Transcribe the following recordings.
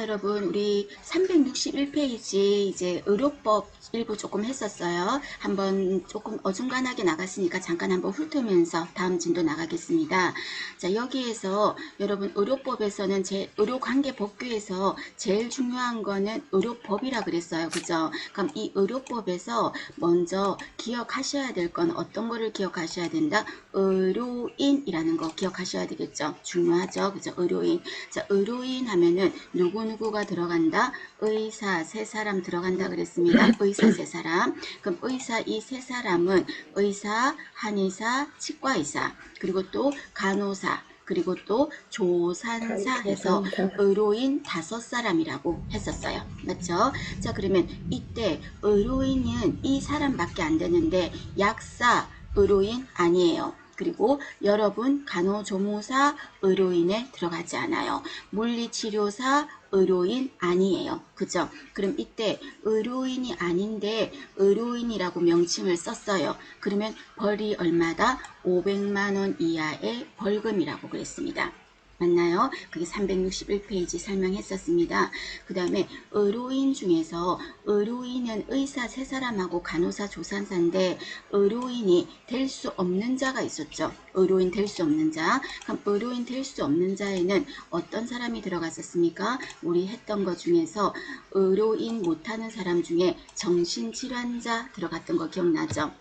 여러분, 우리 361페이지 이제 의료법 일부 조금 했었어요. 한번 조금 어중간하게 나갔으니까 잠깐 한번 훑으면서 다음 진도 나가겠습니다. 자, 여기에서 여러분 의료법에서는 의료관계법규에서 제일 중요한 거는 의료법이라 그랬어요. 그죠? 그럼 이 의료법에서 먼저 기억하셔야 될 건 어떤 거를 기억하셔야 된다? 의료인이라는 거 기억하셔야 되겠죠? 중요하죠? 그죠? 의료인. 자, 의료인 하면은 누구누구가 들어간다? 의사 세 사람 들어간다 그랬습니다. 의사 세 사람. 그럼 의사 이 세 사람은 의사, 한의사, 치과의사, 그리고 또 간호사, 그리고 또 조산사 해서 의료인 5사람이라고 했었어요. 맞죠? 자, 그러면 이때 의료인은 이 사람밖에 안 되는데 약사, 의료인 아니에요. 그리고 여러분 간호조무사 의료인에 들어가지 않아요. 물리치료사 의료인 아니에요. 그죠? 그럼 이때 의료인이 아닌데 의료인이라고 명칭을 썼어요. 그러면 벌이 얼마다? 500만원 이하의 벌금이라고 그랬습니다. 맞나요? 그게 361페이지 설명했었습니다. 그 다음에 의료인 중에서 의료인은 의사 3사람하고 간호사 조산사인데 의료인이 될 수 없는 자가 있었죠. 의료인 될 수 없는 자. 그럼 의료인 될 수 없는 자에는 어떤 사람이 들어갔었습니까? 우리 했던 것 중에서 의료인 못하는 사람 중에 정신질환자 들어갔던 거 기억나죠?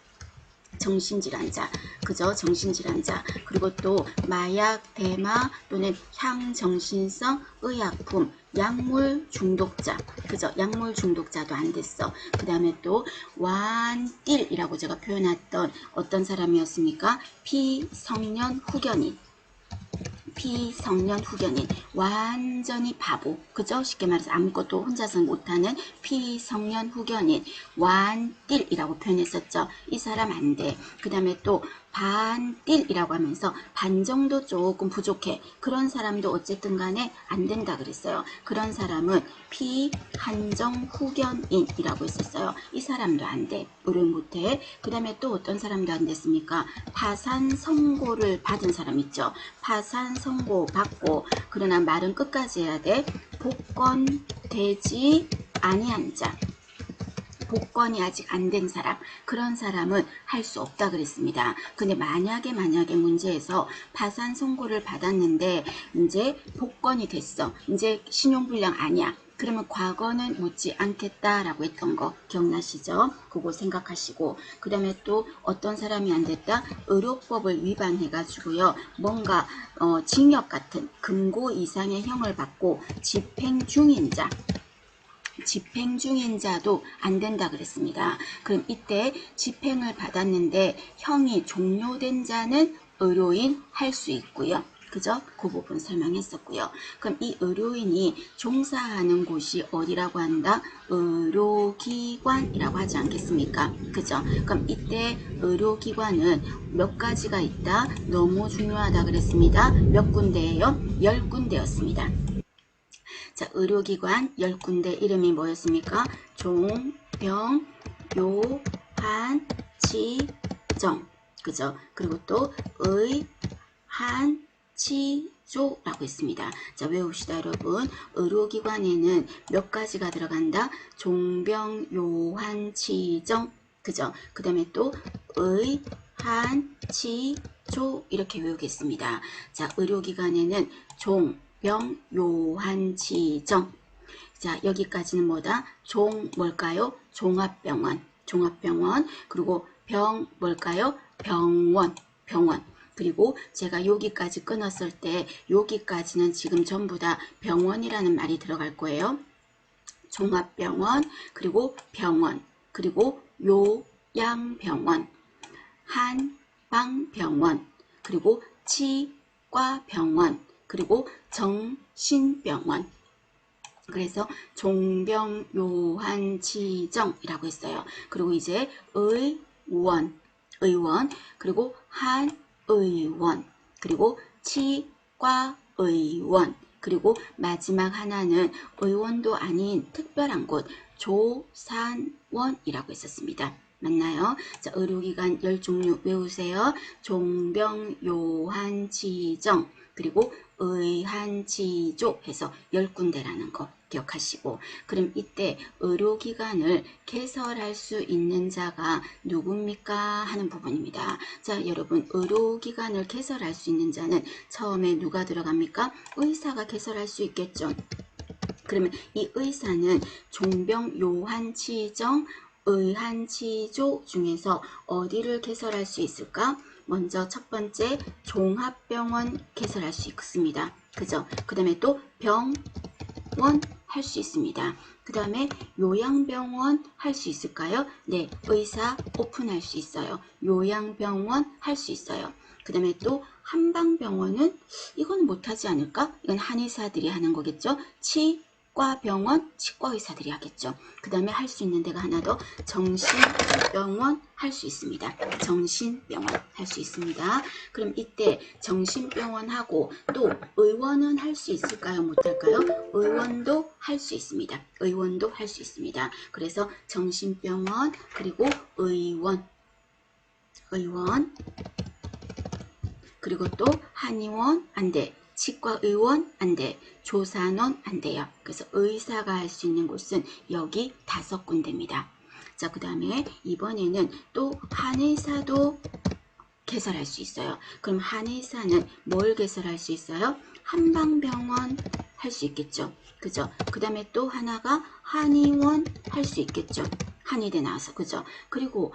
정신질환자, 그죠? 정신질환자. 그리고 또 마약, 대마 또는 향정신성 의약품, 약물 중독자, 그죠? 약물 중독자도 안 됐어. 그 다음에 또 완띨이라고 제가 표현했던 어떤 사람이었습니까? 피성년 후견인. 피성년 후견인, 완전히 바보, 그죠? 쉽게 말해서 아무것도 혼자서 못하는 피성년 후견인, 완띨이라고 표현했었죠. 이 사람 안 돼. 그 다음에 또 반띨이라고 하면서 반 정도 조금 부족해. 그런 사람도 어쨌든 간에 안 된다 그랬어요. 그런 사람은 피한정 후견인이라고 했었어요. 이 사람도 안 돼. 의료 못해. 그 다음에 또 어떤 사람도 안 됐습니까? 파산 선고를 받은 사람 있죠. 파산 선고 받고 그러나 말은 끝까지 해야 돼. 복권되지 아니한 자. 복권이 아직 안 된 사람, 그런 사람은 할 수 없다 그랬습니다. 근데 만약에 문제에서 파산 선고를 받았는데 이제 복권이 됐어. 이제 신용불량 아니야. 그러면 과거는 묻지 않겠다라고 했던 거 기억나시죠? 그거 생각하시고 그 다음에 또 어떤 사람이 안 됐다? 의료법을 위반해가지고요. 뭔가 징역 같은 금고 이상의 형을 받고 집행 중인 자, 집행 중인 자도 안 된다 그랬습니다. 그럼 이때 집행을 받았는데 형이 종료된 자는 의료인 할 수 있고요. 그죠? 그 부분 설명했었고요. 그럼 이 의료인이 종사하는 곳이 어디라고 한다? 의료기관이라고 하지 않겠습니까? 그죠? 그럼 이때 의료기관은 몇 가지가 있다? 너무 중요하다 그랬습니다. 몇 군데예요? 10군데였습니다. 자, 의료기관 10군데 이름이 뭐였습니까? 종, 병, 요, 한, 치, 정. 그죠? 그리고 또 의, 한, 치, 조라고 있습니다. 자, 외웁시다 여러분. 의료기관에는 몇 가지가 들어간다? 종병, 요한, 치정. 그죠? 그 다음에 또 의, 한, 치, 조 이렇게 외우겠습니다. 자, 의료기관에는 종, 병, 요한, 치정. 자, 여기까지는 뭐다? 종 뭘까요? 종합병원. 종합병원. 그리고 병 뭘까요? 병원. 병원. 그리고 제가 여기까지 끊었을 때 여기까지는 지금 전부 다 병원이라는 말이 들어갈 거예요. 종합병원, 그리고 병원, 그리고 요양병원, 한방병원, 그리고 치과병원, 그리고 정신병원. 그래서 종병요한치정이라고 했어요. 그리고 이제 의원, 그리고 한의원, 그리고 치과의원, 그리고 마지막 하나는 의원도 아닌 특별한 곳 조산원이라고 했었습니다. 맞나요? 자, 의료기관 10종류 외우세요. 종병, 요한, 치정, 그리고 의한, 치조 해서 10군데라는 거 기억하시고, 그럼 이때 의료기관을 개설할 수 있는 자가 누굽니까? 하는 부분입니다. 자, 여러분, 의료기관을 개설할 수 있는 자는 처음에 누가 들어갑니까? 의사가 개설할 수 있겠죠. 그러면 이 의사는 종병, 요한, 치정, 의한, 치조 중에서 어디를 개설할 수 있을까? 먼저 첫 번째 종합병원 개설할 수 있습니다. 그죠? 그 다음에 또 병원 할 수 있습니다. 그 다음에 요양병원 할 수 있을까요? 네, 의사 오픈할 수 있어요. 요양병원 할 수 있어요. 그 다음에 또 한방병원은 이건 못하지 않을까? 이건 한의사들이 하는 거겠죠. 치과병원, 치과의사들이 하겠죠. 그 다음에 할 수 있는 데가 하나 더 정신병원 할 수 있습니다. 정신병원 할 수 있습니다. 그럼 이때 정신병원하고 또 의원은 할 수 있을까요? 못할까요? 의원도 할 수 있습니다. 의원도 할 수 있습니다. 그래서 정신병원 그리고 의원 그리고 또 한의원 안 돼. 치과의원 안 돼. 조산원 안 돼요. 그래서 의사가 할 수 있는 곳은 여기 5군데입니다. 자, 그 다음에 이번에는 또 한의사도 개설할 수 있어요. 그럼 한의사는 뭘 개설할 수 있어요? 한방병원 할 수 있겠죠. 그죠? 그 다음에 또 하나가 한의원 할 수 있겠죠. 한의대 나와서. 그죠? 그리고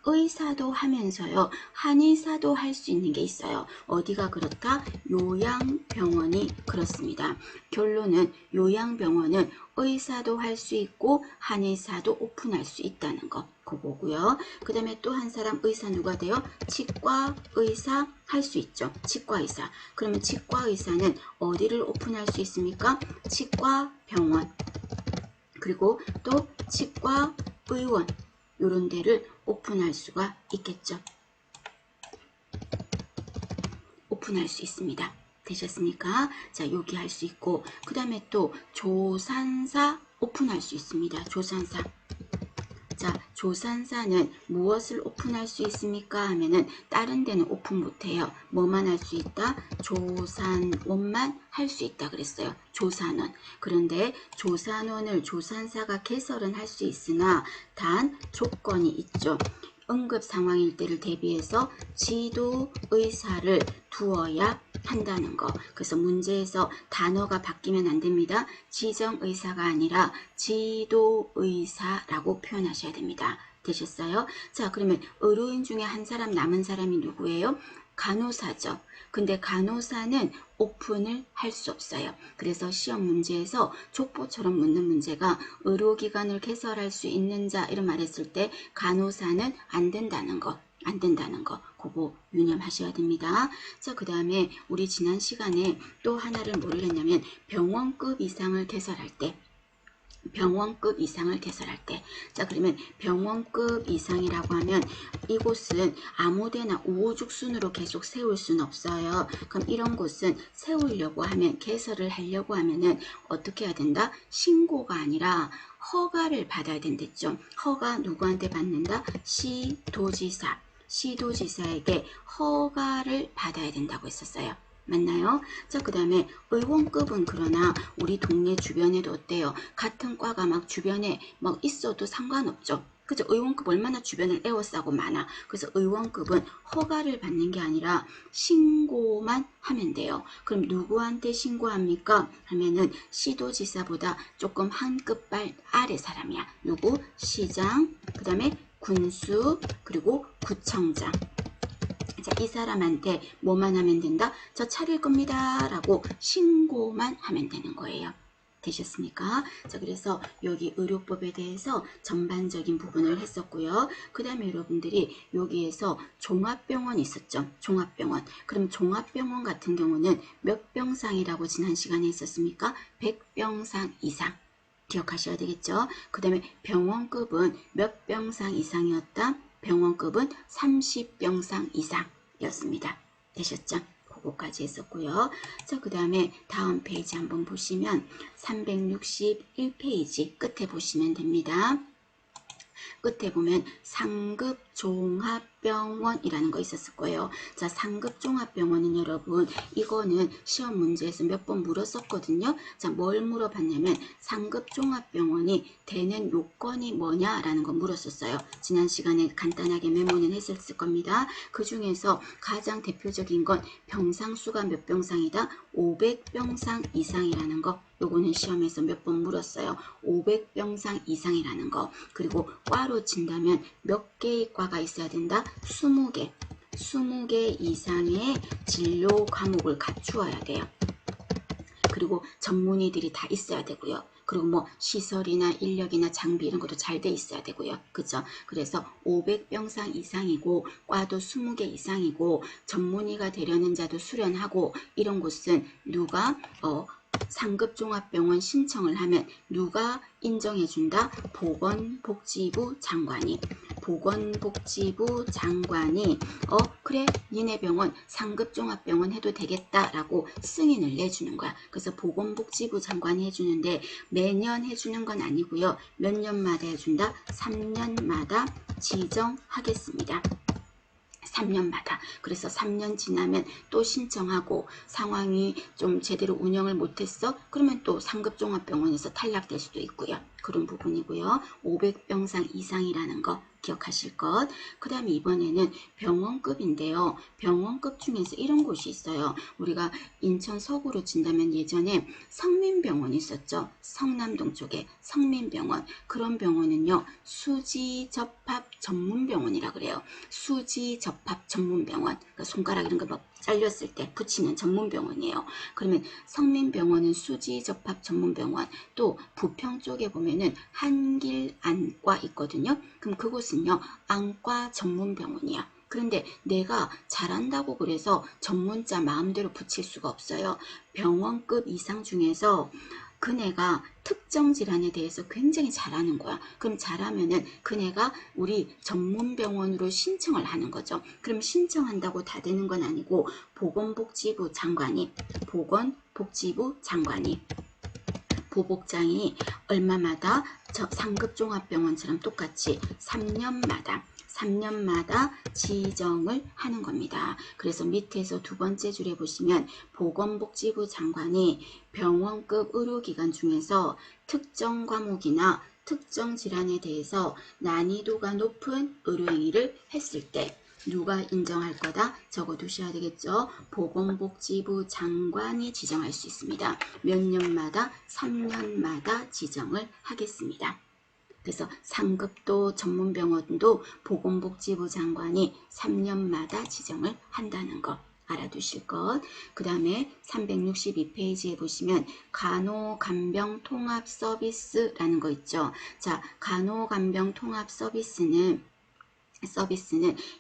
의사도 하면서요. 한의사도 할 수 있는 게 있어요. 어디가 그렇다? 요양병원이 그렇습니다. 결론은 요양병원은 의사도 할 수 있고 한의사도 오픈할 수 있다는 거. 그거고요. 그 다음에 또 한 사람 의사 누가 돼요? 치과의사 할 수 있죠. 치과의사. 그러면 치과의사는 어디를 오픈할 수 있습니까? 치과병원. 그리고 또 치과의원. 이런 데를 오픈할 수가 있겠죠. 오픈할 수 있습니다. 되셨습니까? 자, 여기 할 수 있고, 그 다음에 또 조산사 오픈할 수 있습니다. 조산사. 자, 조산사는 무엇을 오픈할 수 있습니까? 하면은 다른 데는 오픈 못해요. 뭐만 할 수 있다? 조산원만 할 수 있다 그랬어요. 조산원. 그런데 조산원을 조산사가 개설은 할 수 있으나 단 조건이 있죠. 응급 상황일 때를 대비해서 지도의사를 두어야 한다는 거. 그래서 문제에서 단어가 바뀌면 안 됩니다. 지정의사가 아니라 지도의사라고 표현하셔야 됩니다. 되셨어요? 자, 그러면 의료인 중에 한 사람 남은 사람이 누구예요? 간호사죠. 근데 간호사는 오픈을 할 수 없어요. 그래서 시험 문제에서 족보처럼 묻는 문제가 의료기관을 개설할 수 있는 자 이런 말했을 때 간호사는 안 된다는 거. 그거 유념하셔야 됩니다. 자, 그 다음에 우리 지난 시간에 또 하나를 뭐를 했냐면 병원급 이상을 개설할 때 자, 그러면 병원급 이상이라고 하면 이곳은 아무데나 우후죽순으로 계속 세울 수는 없어요. 그럼 이런 곳은 세우려고 하면 개설을 하려고 하면은 어떻게 해야 된다? 신고가 아니라 허가를 받아야 된댔죠. 허가 누구한테 받는다? 시도지사에게 허가를 받아야 된다고 했었어요. 맞나요? 자, 그 다음에 의원급은 그러나 우리 동네 주변에도 어때요? 같은 과가 막 주변에 막 있어도 상관없죠. 그죠? 의원급 얼마나 주변을 에워싸고 많아. 그래서 의원급은 허가를 받는 게 아니라 신고만 하면 돼요. 그럼 누구한테 신고합니까? 하면은 시도지사보다 조금 한 급발 아래 사람이야. 누구? 시장, 그 다음에 군수, 그리고 구청장. 자, 이 사람한테 뭐만 하면 된다? 저 차릴 겁니다 라고 신고만 하면 되는 거예요. 되셨습니까? 자, 그래서 여기 의료법에 대해서 전반적인 부분을 했었고요. 그 다음에 여러분들이 여기에서 종합병원 있었죠. 종합병원. 그럼 종합병원 같은 경우는 몇 병상이라고 지난 시간에 있었습니까? 100병상 이상. 기억하셔야 되겠죠. 그 다음에 병원급은 몇 병상 이상이었다? 병원급은 30병상 이상이었습니다. 되셨죠? 그거까지 했었고요. 자, 그 다음에 다음 페이지 한번 보시면 361페이지 끝에 보시면 됩니다. 끝에 보면 상급종합병원이라는 거 있었을 거예요. 자, 상급종합병원은 여러분 이거는 시험 문제에서 몇 번 물었었거든요. 자, 뭘 물어봤냐면 상급종합병원이 되는 요건이 뭐냐라는 거 물었었어요. 지난 시간에 간단하게 메모는 했었을 겁니다. 그 중에서 가장 대표적인 건 병상수가 몇 병상이다? 500병상 이상이라는 거. 요거는 시험에서 몇 번 물었어요. 500병상 이상이라는 거. 그리고 과로 친다면 몇 개의 과가 있어야 된다? 20개. 20개 이상의 진료 과목을 갖추어야 돼요. 그리고 전문의들이 다 있어야 되고요. 그리고 뭐 시설이나 인력이나 장비 이런 것도 잘 돼 있어야 되고요. 그죠? 그래서 500병상 이상이고 과도 20개 이상이고 전문의가 되려는 자도 수련하고 이런 곳은 누가 상급종합병원 신청을 하면 누가 인정해준다? 보건복지부 장관이. 보건복지부 장관이 그래 니네 병원 상급종합병원 해도 되겠다라고 승인을 내주는 거야. 그래서 보건복지부 장관이 해주는데 매년 해주는 건 아니고요. 몇 년마다 해준다? 3년마다 지정하겠습니다. 3년마다. 그래서 3년 지나면 또 신청하고 상황이 좀 제대로 운영을 못했어? 그러면 또 상급종합병원에서 탈락될 수도 있고요. 그런 부분이고요. 500병상 이상이라는 거 기억하실 것. 그 다음에 이번에는 병원급인데요. 병원급 중에서 이런 곳이 있어요. 우리가 인천 서구로 친다면 예전에 성민병원이 있었죠. 성남동 쪽에 성민병원. 그런 병원은요. 수지접합 전문병원이라 그래요. 수지접합 전문병원. 그러니까 손가락 이런 거 막 잘렸을 때 붙이는 전문병원이에요. 그러면 성민병원은 수지접합 전문병원. 또 부평 쪽에 보면은 한길안과 있거든요. 그럼 그곳은요. 안과 전문병원이야. 그런데 내가 잘한다고 그래서 전문자 마음대로 붙일 수가 없어요. 병원급 이상 중에서 그네가 특정 질환에 대해서 굉장히 잘하는 거야. 그럼 잘하면은 그네가 우리 전문병원으로 신청을 하는 거죠. 그럼 신청한다고 다 되는 건 아니고 보건복지부 장관이 보복장이 얼마마다 상급종합병원처럼 똑같이 3년마다 지정을 하는 겁니다. 그래서 밑에서 두 번째 줄에 보시면 보건복지부 장관이 병원급 의료기관 중에서 특정 과목이나 특정 질환에 대해서 난이도가 높은 의료행위를 했을 때 누가 인정할 거다? 적어두셔야 되겠죠. 보건복지부 장관이 지정할 수 있습니다. 몇 년마다? 3년마다 지정을 하겠습니다. 그래서 상급도 전문병원도 보건복지부 장관이 3년마다 지정을 한다는 거 알아두실 것. 그 다음에 362페이지에 보시면 간호간병통합서비스라는 거 있죠. 자, 간호간병통합서비스는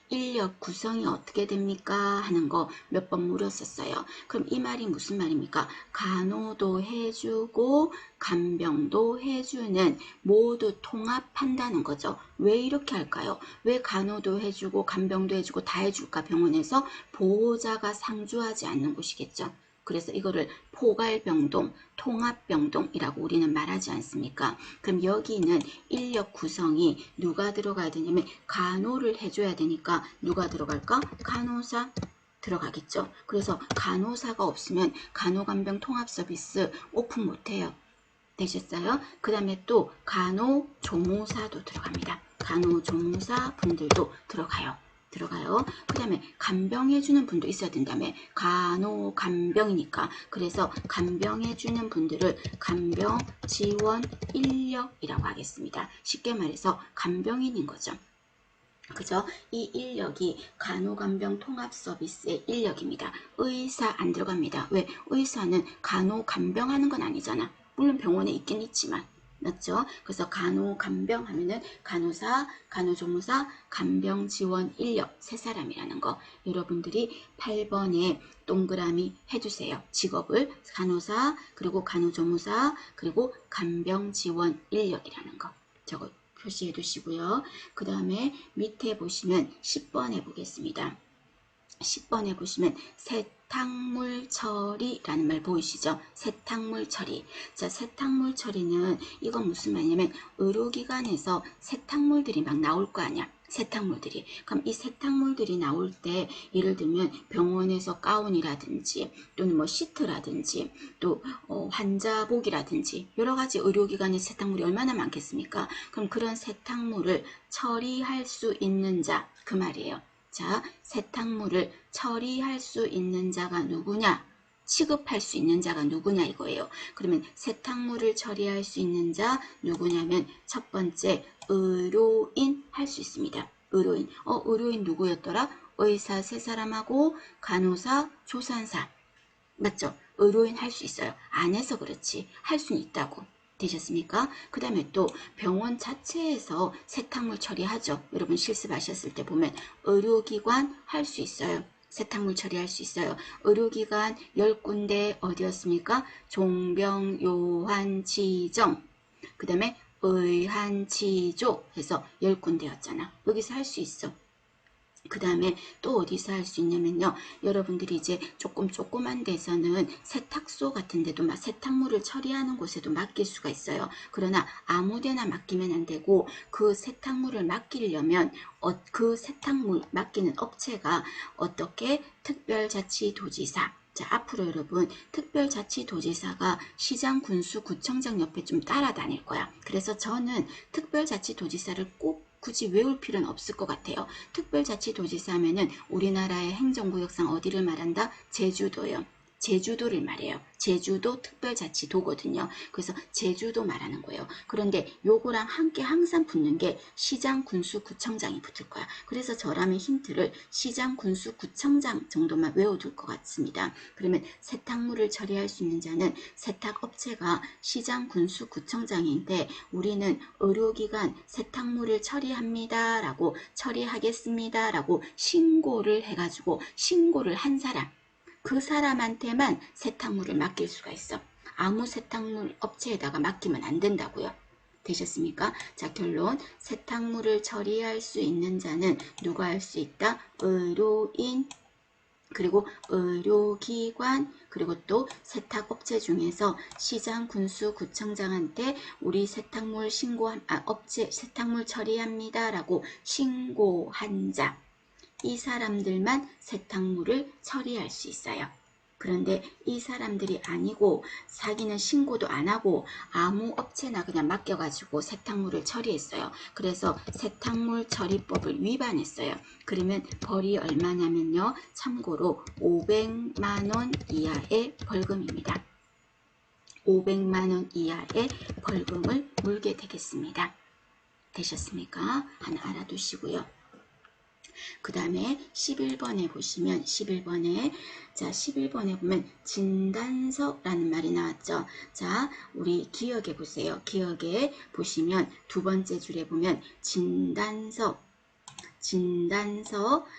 인력 구성이 어떻게 됩니까? 하는 거 몇 번 물었었어요. 그럼 이 말이 무슨 말입니까? 간호도 해주고 간병도 해주는 모두 통합한다는 거죠. 왜 이렇게 할까요? 왜 간호도 해주고 간병도 해주고 다 해줄까? 병원에서 보호자가 상주하지 않는 곳이겠죠. 그래서 이거를 포괄병동, 통합병동이라고 우리는 말하지 않습니까? 그럼 여기는 인력 구성이 누가 들어가야 되냐면 간호를 해줘야 되니까 누가 들어갈까? 간호사 들어가겠죠. 그래서 간호사가 없으면 간호간병 통합서비스 오픈 못해요. 되셨어요? 그 다음에 또 간호조무사도 들어갑니다. 간호조무사 분들도 들어가요. 그 다음에 간병해주는 분도 있어야 된다며. 간호간병이니까. 그래서 간병해주는 분들을 간병지원 인력이라고 하겠습니다. 쉽게 말해서 간병인인 거죠. 그죠? 이 인력이 간호간병 통합서비스의 인력입니다. 의사 안 들어갑니다. 왜? 의사는 간호간병하는 건 아니잖아. 물론 병원에 있긴 있지만. 맞죠? 그래서 간호간병 하면은 간호사, 간호조무사, 간병지원 인력 세 사람이라는 거 여러분들이 8번에 동그라미 해주세요. 직업을 간호사, 그리고 간호조무사, 그리고 간병지원 인력이라는 거 저거 표시해 두시고요. 그 다음에 밑에 보시면 10번 해보겠습니다. 10번에 보시면 세탁물 처리라는 말 보이시죠? 세탁물 처리. 자, 세탁물 처리는 이건 무슨 말이냐면 의료기관에서 세탁물들이 막 나올 거 아니야. 세탁물들이. 그럼 이 세탁물들이 나올 때 예를 들면 병원에서 가운이라든지 또는 뭐 시트라든지 또 환자복이라든지 여러 가지 의료기관의 세탁물이 얼마나 많겠습니까? 그럼 그런 세탁물을 처리할 수 있는 자, 그 말이에요. 자, 세탁물을 처리할 수 있는 자가 누구냐? 취급할 수 있는 자가 누구냐 이거예요. 그러면 세탁물을 처리할 수 있는 자 누구냐면 첫 번째 의료인 할 수 있습니다. 의료인. 의료인 누구였더라? 의사 세 사람하고 간호사, 조산사. 맞죠? 의료인 할 수 있어요. 안 해서 그렇지. 할 수는 있다고. 되셨습니까? 그 다음에 또 병원 자체에서 세탁물 처리하죠. 여러분 실습하셨을 때 보면 의료기관 할 수 있어요. 세탁물 처리할 수 있어요. 의료기관 10군데 어디였습니까? 종병, 요한, 치정, 그 다음에 의한, 치조 해서 10군데였잖아. 여기서 할 수 있어. 그 다음에 또 어디서 할 수 있냐면요. 여러분들이 이제 조그만 데서는 세탁소 같은 데도 막 세탁물을 처리하는 곳에도 맡길 수가 있어요. 그러나 아무데나 맡기면 안 되고 그 세탁물을 맡기려면 그 세탁물 맡기는 업체가 어떻게 특별자치도지사 자, 앞으로 여러분 특별자치도지사가 시장, 군수, 구청장 옆에 좀 따라다닐 거야. 그래서 저는 특별자치도지사를 꼭 굳이 외울 필요는 없을 것 같아요. 특별자치도지사 하면은 우리나라의 행정구역상 어디를 말한다? 제주도요. 제주도를 말해요. 제주도 특별자치도거든요. 그래서 제주도 말하는 거예요. 그런데 요거랑 함께 항상 붙는 게 시장, 군수, 구청장이 붙을 거야. 그래서 저라면 힌트를 시장, 군수, 구청장 정도만 외워둘 것 같습니다. 그러면 세탁물을 처리할 수 있는 자는 세탁업체가 시장, 군수, 구청장인데 우리는 의료기관 세탁물을 처리합니다 라고 처리하겠습니다 라고 신고를 해가지고 신고를 한 사람 그 사람한테만 세탁물을 맡길 수가 있어. 아무 세탁물 업체에다가 맡기면 안 된다고요. 되셨습니까? 자, 결론. 세탁물을 처리할 수 있는 자는 누가 할 수 있다? 의료인, 그리고 의료기관, 그리고 또 세탁업체 중에서 시장, 군수, 구청장한테 우리 세탁물 업체 세탁물 처리합니다 라고 신고한 자. 이 사람들만 세탁물을 처리할 수 있어요. 그런데 이 사람들이 아니고 자기는 신고도 안 하고 아무 업체나 그냥 맡겨가지고 세탁물을 처리했어요. 그래서 세탁물 처리법을 위반했어요. 그러면 벌이 얼마냐면요. 참고로 500만원 이하의 벌금입니다. 500만원 이하의 벌금을 물게 되겠습니다. 되셨습니까? 하나 알아두시고요. 그 다음에 11번에 보시면 11번에 보면 진단서라는 말이 나왔죠. 자, 우리 기억해 보세요. 기억에 보시면 두 번째 줄에 보면 진단서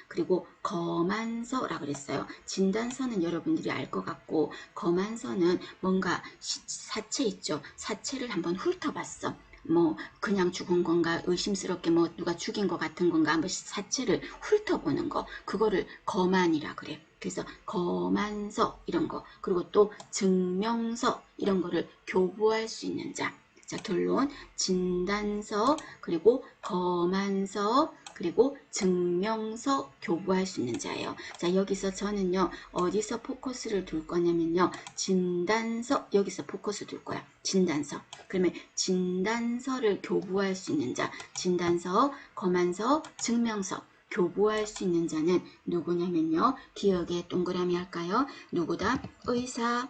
그리고 거만서라고 그랬어요. 진단서는 여러분들이 알 것 같고 거만서는 뭔가 사체 있죠. 사체를 한번 훑어봤어. 뭐 그냥 죽은 건가 의심스럽게 뭐 누가 죽인 것 같은 건가 한번 사체를 훑어보는 거 그거를 거만이라 그래. 그래서 거만서 이런 거 그리고 또 증명서 이런 거를 교부할 수 있는 자. 자, 결론 진단서 그리고 거만서 그리고 증명서 교부할 수 있는 자예요. 자, 여기서 저는요 어디서 포커스를 둘 거냐면요 진단서 여기서 포커스 둘 거야. 진단서. 그러면 진단서를 교부할 수 있는 자 진단서, 거만서, 증명서 교부할 수 있는 자는 누구냐면요 기억에 동그라미 할까요? 누구다? 의사,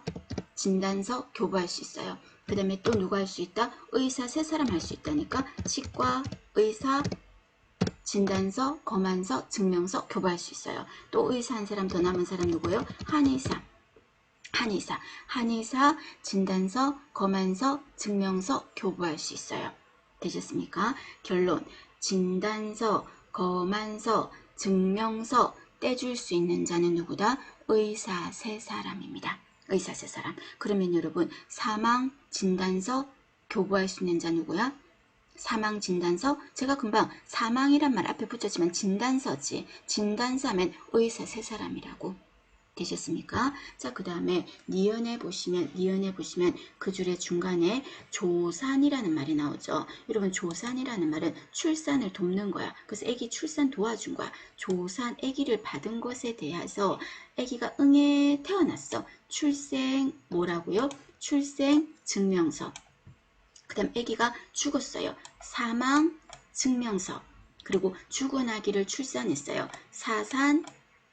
진단서 교부할 수 있어요. 그 다음에 또 누가 할 수 있다? 의사 세 사람 할 수 있다니까 치과, 의사, 진단서, 거만서, 증명서 교부할 수 있어요. 또 의사 한 사람 더 남은 사람 누구예요? 한의사, 진단서, 거만서, 증명서 교부할 수 있어요. 되셨습니까? 결론, 진단서, 거만서, 증명서 떼줄 수 있는 자는 누구다? 의사 세 사람입니다. 의사 세 사람. 그러면 여러분 사망, 진단서 교부할 수 있는 자 누구야? 사망진단서, 제가 금방 사망이란 말 앞에 붙였지만 진단서지. 진단서 하면 의사 세 사람이라고. 되셨습니까? 자, 그 다음에 니은에 보시면 그 줄의 중간에 조산이라는 말이 나오죠. 여러분, 조산이라는 말은 출산을 돕는 거야. 그래서 아기 출산 도와준 거야. 조산, 아기를 받은 것에 대해서 아기가 응에 태어났어. 출생 뭐라고요? 출생 증명서. 그 다음 아기가 죽었어요. 사망 증명서. 그리고 죽은 아기를 출산했어요. 사산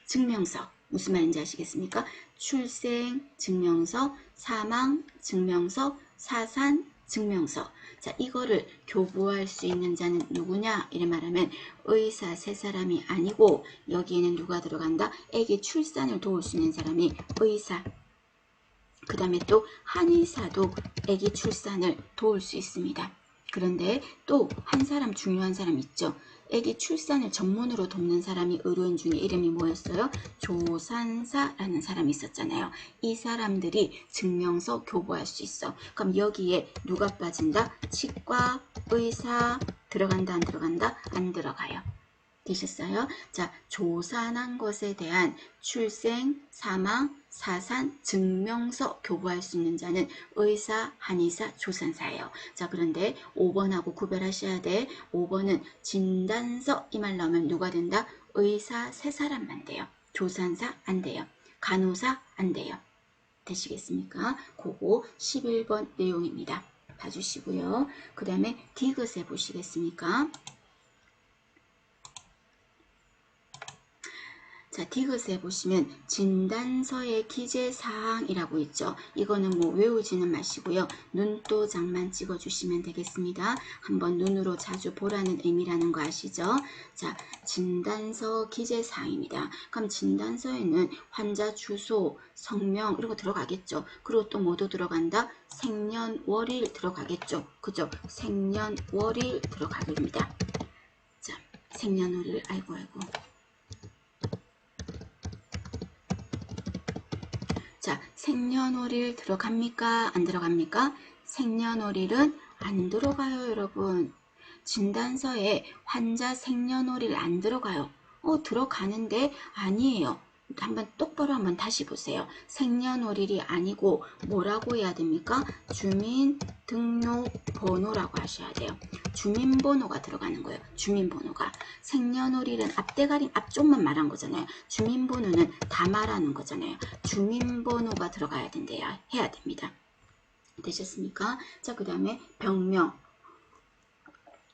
증명서. 무슨 말인지 아시겠습니까? 출생 증명서, 사망 증명서, 사산 증명서. 자, 이거를 교부할 수 있는 자는 누구냐? 이래 말하면 의사 세 사람이 아니고 여기에는 누가 들어간다? 아기 출산을 도울 수 있는 사람이 의사. 그 다음에 또 한의사도 아기 출산을 도울 수 있습니다. 그런데 또 한 사람, 중요한 사람 있죠. 아기 출산을 전문으로 돕는 사람이 의료인 중에 이름이 뭐였어요? 조산사라는 사람이 있었잖아요. 이 사람들이 증명서 교부할 수 있어. 그럼 여기에 누가 빠진다? 치과, 의사 들어간다, 안 들어간다? 안 들어가요. 되셨어요? 자, 조산한 것에 대한 출생, 사망, 사산, 증명서 교부할 수 있는 자는 의사, 한의사, 조산사예요. 자, 그런데 5번하고 구별하셔야 돼. 5번은 진단서 이 말 나오면 누가 된다? 의사 세 사람만 돼요. 조산사 안 돼요. 간호사 안 돼요. 되시겠습니까? 그거 11번 내용입니다. 봐주시고요. 그 다음에 디귿에 보시겠습니까? 자, 디귿에 보시면 진단서의 기재사항이라고 있죠. 이거는 뭐 외우지는 마시고요. 눈도장만 찍어주시면 되겠습니다. 한번 눈으로 자주 보라는 의미라는 거 아시죠? 자, 진단서 기재사항입니다. 그럼 진단서에는 환자 주소, 성명 이런 거 들어가겠죠. 그리고 또 뭐도 들어간다? 생년월일 들어가겠죠. 그죠? 생년월일 들어가겠습니다. 자, 생년월일 아이고. 자, 생년월일 들어갑니까? 안 들어갑니까? 생년월일은 안 들어가요, 여러분. 진단서에 환자 생년월일 안 들어가요. 들어가는데 아니에요. 똑바로 한번 다시 보세요. 생년월일이 아니고 뭐라고 해야 됩니까? 주민등록번호라고 하셔야 돼요. 주민번호가 들어가는 거예요. 주민번호가. 생년월일은 앞대가리 앞쪽만 말한 거잖아요. 주민번호는 다 말하는 거잖아요. 주민번호가 들어가야 된대요. 해야 됩니다. 되셨습니까? 자, 그 다음에 병명.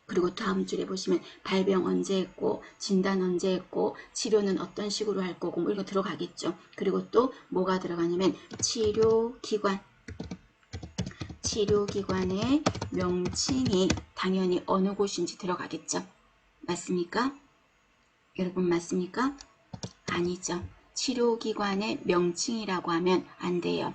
그리고 다음 줄에 보시면 발병 언제 했고, 진단 언제 했고, 치료는 어떤 식으로 할 거고, 뭐 이거 들어가겠죠. 그리고 또 뭐가 들어가냐면 치료기관. 치료기관의 명칭이 당연히 어느 곳인지 들어가겠죠. 맞습니까? 여러분 맞습니까? 아니죠. 치료기관의 명칭이라고 하면 안 돼요.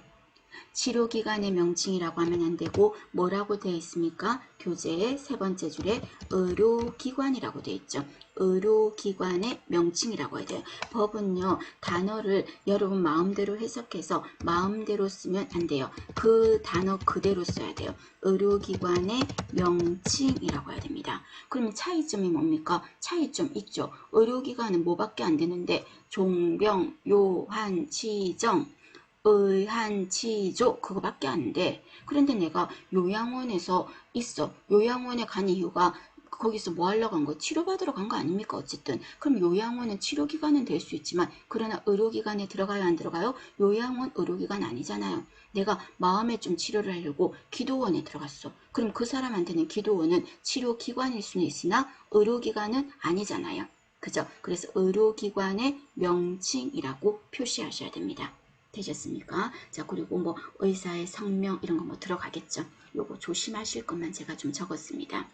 치료기관의 명칭이라고 하면 안 되고 뭐라고 되어 있습니까? 교재의 세 번째 줄에 의료기관이라고 되어 있죠. 의료기관의 명칭이라고 해야 돼요. 법은요, 단어를 여러분 마음대로 해석해서 마음대로 쓰면 안 돼요. 그 단어 그대로 써야 돼요. 의료기관의 명칭이라고 해야 됩니다. 그러면 차이점이 뭡니까? 차이점 있죠. 의료기관은 뭐밖에 안 되는데 종병, 요한, 치정, 의한치조 그거밖에 안 돼. 그런데 내가 요양원에서 있어. 요양원에 간 이유가 거기서 뭐 하려고 간 거? 치료받으러 간 거 아닙니까? 어쨌든. 그럼 요양원은 치료기관은 될 수 있지만 그러나 의료기관에 들어가요? 안 들어가요? 요양원 의료기관 아니잖아요. 내가 마음에 좀 치료를 하려고 기도원에 들어갔어. 그럼 그 사람한테는 기도원은 치료기관일 수는 있으나 의료기관은 아니잖아요. 그죠? 그래서 의료기관의 명칭이라고 표시하셔야 됩니다. 되셨습니까? 자, 그리고 뭐 의사의 성명 이런 거 뭐 들어가겠죠. 요거 조심하실 것만 제가 좀 적었습니다.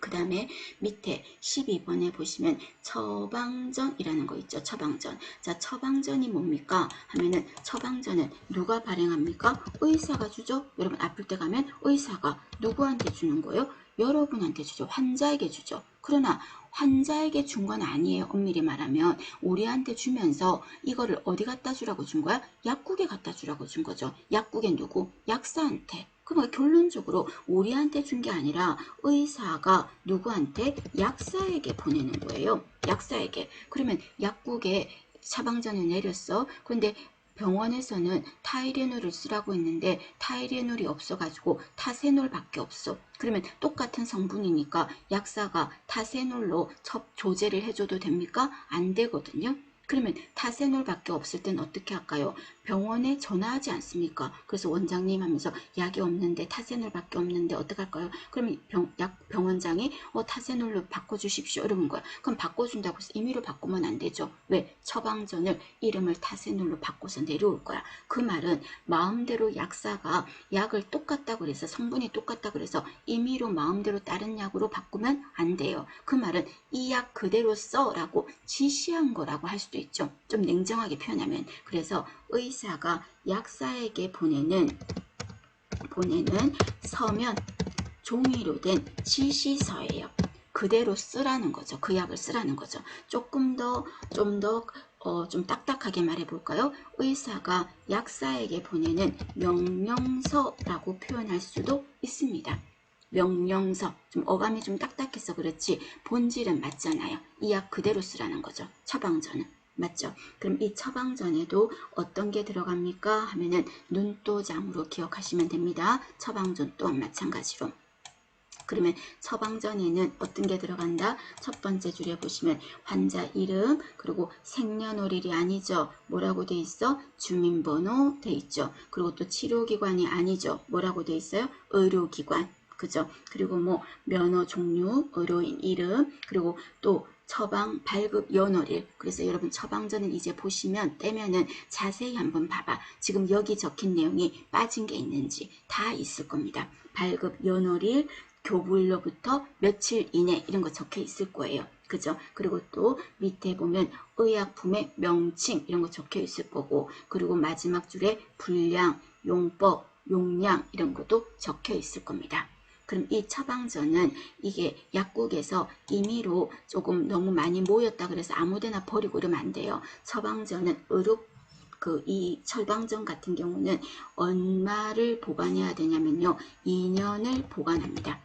그 다음에 밑에 12번에 보시면 처방전이라는 거 있죠. 처방전. 자, 처방전이 뭡니까? 하면은 처방전은 누가 발행합니까? 의사가 주죠. 여러분 아플 때 가면 의사가 누구한테 주는 거예요? 여러분한테 주죠. 환자에게 주죠. 그러나 환자에게 준 건 아니에요. 엄밀히 말하면 우리한테 주면서 이거를 어디 갖다 주라고 준 거야? 약국에 갖다 주라고 준 거죠. 약국에 누구? 약사한테. 그럼 결론적으로 우리한테 준 게 아니라 의사가 누구한테? 약사에게 보내는 거예요. 약사에게. 그러면 약국에 처방전을 내렸어. 그런데 병원에서는 타이레놀을 쓰라고 했는데 타이레놀이 없어가지고 타세놀밖에 없어. 그러면 똑같은 성분이니까 약사가 타세놀로 조제를 해줘도 됩니까? 안 되거든요. 그러면 타세놀밖에 없을 땐 어떻게 할까요? 병원에 전화하지 않습니까? 그래서 원장님 하면서 약이 없는데 타세놀밖에 없는데 어떡할까요? 그러면 병원장이 타세놀로 바꿔주십시오 이러는 거야. 그럼 바꿔준다고 해서 임의로 바꾸면 안 되죠. 왜? 처방전을 이름을 타세놀로 바꿔서 내려올 거야. 그 말은 마음대로 약사가 약을 똑같다고 그래서 성분이 똑같다고 그래서 임의로 마음대로 다른 약으로 바꾸면 안 돼요. 그 말은 이 약 그대로 써라고 지시한 거라고 할 수도 있죠. 좀 냉정하게 표현하면. 그래서 의사가 약사에게 보내는 서면 종이로 된 지시서예요. 그대로 쓰라는 거죠. 그 약을 쓰라는 거죠. 조금 더 좀 딱딱하게 말해볼까요? 의사가 약사에게 보내는 명령서라고 표현할 수도 있습니다. 명령서. 좀 어감이 좀 딱딱해서 그렇지 본질은 맞잖아요. 이 약 그대로 쓰라는 거죠. 처방전은. 맞죠? 그럼 이 처방전에도 어떤 게 들어갑니까? 하면은 눈도장으로 기억하시면 됩니다. 처방전 또한 마찬가지로. 그러면 처방전에는 어떤 게 들어간다? 첫 번째 줄에 보시면 환자 이름, 그리고 생년월일이 아니죠. 뭐라고 돼 있어? 주민번호 돼 있죠. 그리고 또 치료기관이 아니죠. 뭐라고 돼 있어요? 의료기관. 그죠? 그리고 뭐 면허 종류, 의료인 이름, 그리고 또 처방 발급 연월일. 그래서 여러분 처방전은 이제 보시면 떼면은 자세히 한번 봐봐. 지금 여기 적힌 내용이 빠진 게 있는지 다 있을 겁니다. 발급 연월일, 교부일로부터 며칠 이내 이런 거 적혀 있을 거예요. 그죠? 그리고 또 밑에 보면 의약품의 명칭 이런 거 적혀 있을 거고, 그리고 마지막 줄에 분량, 용법, 용량 이런 것도 적혀 있을 겁니다. 그럼 이 처방전은 이게 약국에서 임의로 조금 너무 많이 모였다 그래서 아무데나 버리고 이러면 안 돼요. 처방전은 이 처방전 같은 경우는 얼마를 보관해야 되냐면요. 2년을 보관합니다.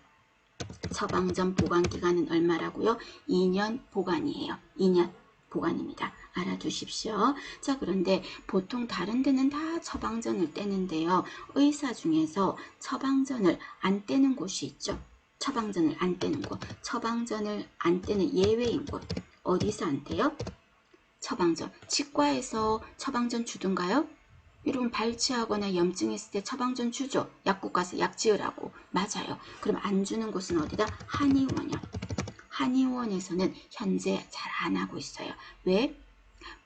처방전 보관기간은 얼마라고요? 2년 보관이에요. 2년 보관입니다. 알아두십시오. 자, 그런데 보통 다른 데는 다 처방전을 떼는데요. 의사 중에서 처방전을 안 떼는 곳이 있죠. 처방전을 안 떼는 곳. 처방전을 안 떼는 예외인 곳. 어디서 안 떼요? 처방전. 치과에서 처방전 주던가요? 여러분 발치하거나 염증 있을 때 처방전 주죠. 약국 가서 약 지으라고. 맞아요. 그럼 안 주는 곳은 어디다? 한의원이요. 한의원에서는 현재 잘 안 하고 있어요. 왜?